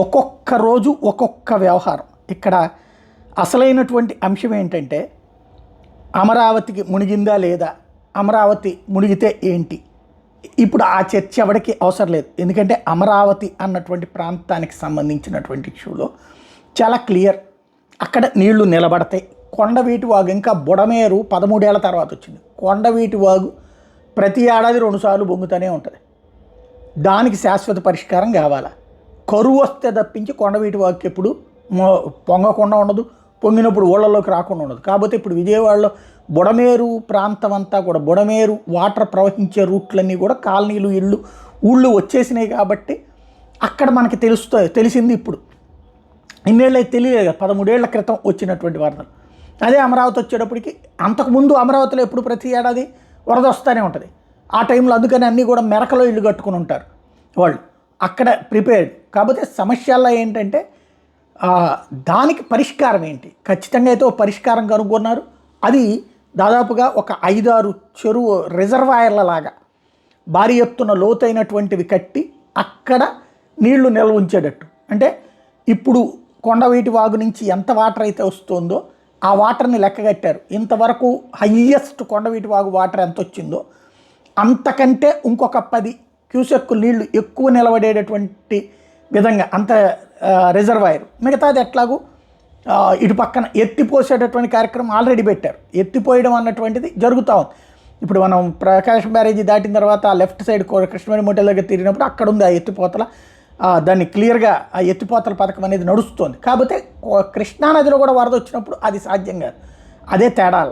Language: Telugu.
ఒక్కొక్క రోజు ఒక్కొక్క వ్యవహారం. ఇక్కడ అసలైనటువంటి అంశం ఏంటంటే అమరావతికి మునిగిందా లేదా, అమరావతి మునిగితే ఏంటి. ఇప్పుడు ఆ చర్చ ఎవరికి అవసరం లేదు. ఎందుకంటే అమరావతి అన్నటువంటి ప్రాంతానికి సంబంధించినటువంటి ఇష్యూలో చాలా క్లియర్. అక్కడ నీళ్లు నిలబడతాయి. కొండవీటి వాగు ఇంకా బుడమేరు 13 ఏళ్ల తర్వాత వచ్చింది. కొండవీటి వాగు ప్రతి ఏడాది 2 సార్లు బొంగుతూనే ఉంటుంది. దానికి శాశ్వత పరిష్కారం కావాలా. కరువు వస్తే తప్పించి కొండవీటి వాగుకి ఎప్పుడు పొంగకుండా ఉండదు, పొంగినప్పుడు ఊళ్ళలోకి రాకుండా ఉండదు. కాకపోతే ఇప్పుడు విజయవాడలో బుడమేరు ప్రాంతం అంతా కూడా బుడమేరు వాటర్ ప్రవహించే రూట్లన్నీ కూడా కాలనీలు ఊళ్ళు వచ్చేసినాయి. కాబట్టి అక్కడ మనకి తెలిసింది ఇప్పుడు. ఇన్నేళ్ళకి తెలియలేదు, 13 ఏళ్ల క్రితం వచ్చినటువంటి వరదలు. అదే అమరావతి వచ్చేటప్పటికి అంతకుముందు అమరావతిలో ఎప్పుడు ప్రతి ఏడాది వరద వస్తూనే ఉంటుంది. ఆ టైంలో అందుకని అన్నీ కూడా మెరకలో ఇల్లు కట్టుకుని ఉంటారు వాళ్ళు, అక్కడ ప్రిపేర్డ్. కాకపోతే సమస్యల్లో ఏంటంటే దానికి పరిష్కారం ఏంటి, ఖచ్చితంగా అయితే ఒక పరిష్కారం కనుగొన్నారు. అది దాదాపుగా ఒక 5-6 చెరువు రిజర్వాయర్ల లాగా భారీ ఎత్తున లోతైనటువంటివి కట్టి అక్కడ నీళ్లు నిల్వ ఉంచేటట్టు. అంటే ఇప్పుడు కొండవీటి వాగు నుంచి ఎంత వాటర్ అయితే వస్తుందో ఆ వాటర్ని లెక్క కట్టారు. ఇంతవరకు హయ్యెస్ట్ కొండవీటి వాగు వాటర్ ఎంత వచ్చిందో అంతకంటే ఇంకొక 10 క్యూసెక్కులు నీళ్లు ఎక్కువ నిలబడేటటువంటి విధంగా అంత రిజర్వాయర్. మిగతాది ఎట్లాగూ ఇటు పక్కన ఎత్తిపోసేటటువంటి కార్యక్రమం ఆల్రెడీ పెట్టారు. ఎత్తిపోయడం అన్నటువంటిది జరుగుతూ ఉంది. ఇప్పుడు మనం ప్రకాశం బ్యారేజీ దాటిన తర్వాత లెఫ్ట్ సైడ్ కృష్ణవేణి మోటల్ దగ్గర తిరిగినప్పుడు అక్కడ ఉంది ఆ ఎత్తిపోతల. దాన్ని క్లియర్గా ఆ ఎత్తిపోతల పథకం అనేది నడుస్తుంది. కాకపోతే కృష్ణానదిలో కూడా వరద వచ్చినప్పుడు అది సాధ్యం కాదు. అదే తేడా.